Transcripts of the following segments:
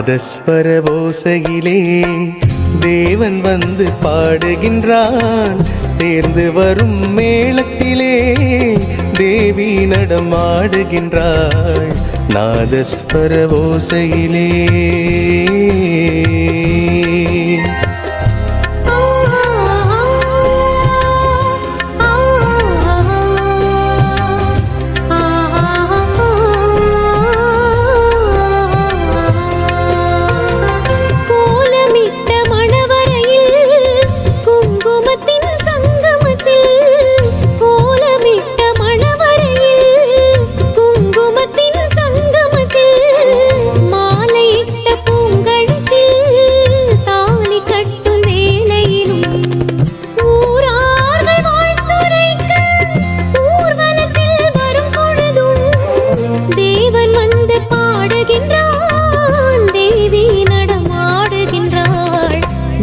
நாதஸ்வர ஓசையிலே தேவன் வந்து பாடுகின்றான். தேர்ந்து வரும் மேளத்திலே தேவி நடமாடுகின்றாள். நாதஸ்வர ஓசையிலே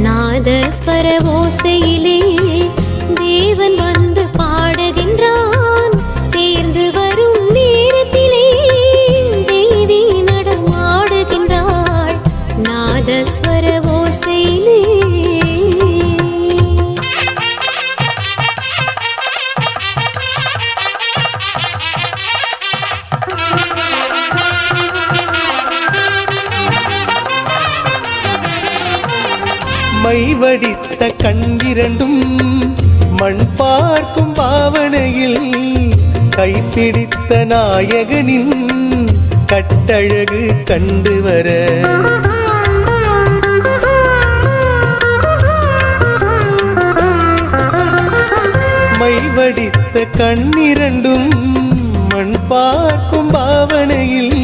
நாதஸ்வர ஓசையிலே தேவன் வந்து பாடுகின்றான். சேர்ந்து வரும் நேரத்திலே தேவி நடமாடுகின்றாள். நாதஸ்வர ஓசையிலே மைவடித்த கண்ணிரண்டும் மண் பார்க்கும் பாவனையில் கைப்பிடித்த நாயகனின் கட்டழகு கண்டு வர மைவடித்த கண்ணிரண்டும் மண் பார்க்கும் பாவனையில்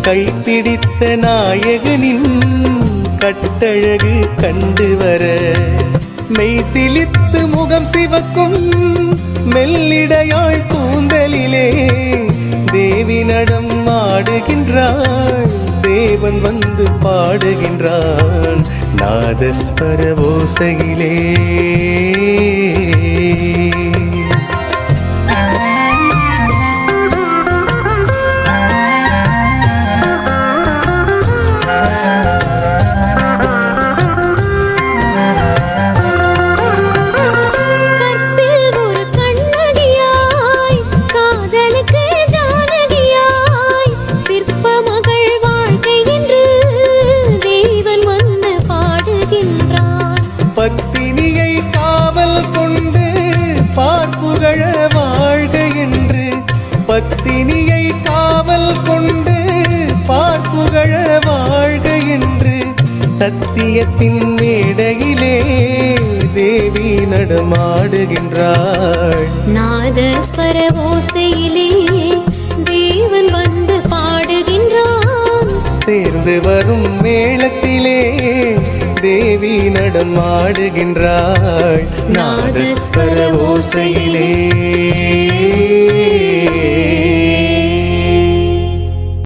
கைப்பிடித்த நாயகனின் கட்டழகு கண்டு வர மெய் சிலித்து முகம் சிவக்கும் மெல்லிடையாள் கூந்தலிலே தேவி நடம் ஆடுகின்றாள். தேவன் வந்து பாடுகின்றான். நாதஸ்வர ஓசையிலே பத்தினியை காவல் கொண்டு பார்ப்புகழ வாழ்க என்று, பத்தினியை காவல் கொண்டு பார்ப்புகழ வாழ்க என்று சத்தியத்தின் மேடையிலே தேவி நடமாடுகின்றாள். நாதஸ்வர ஓசையிலே தேவன் வந்து பாடுகின்றான். தேர்ந்து வரும் மேளத்திலே தேவி நடமாடுகின்றாள். நாதஸ்வர ஓசையிலே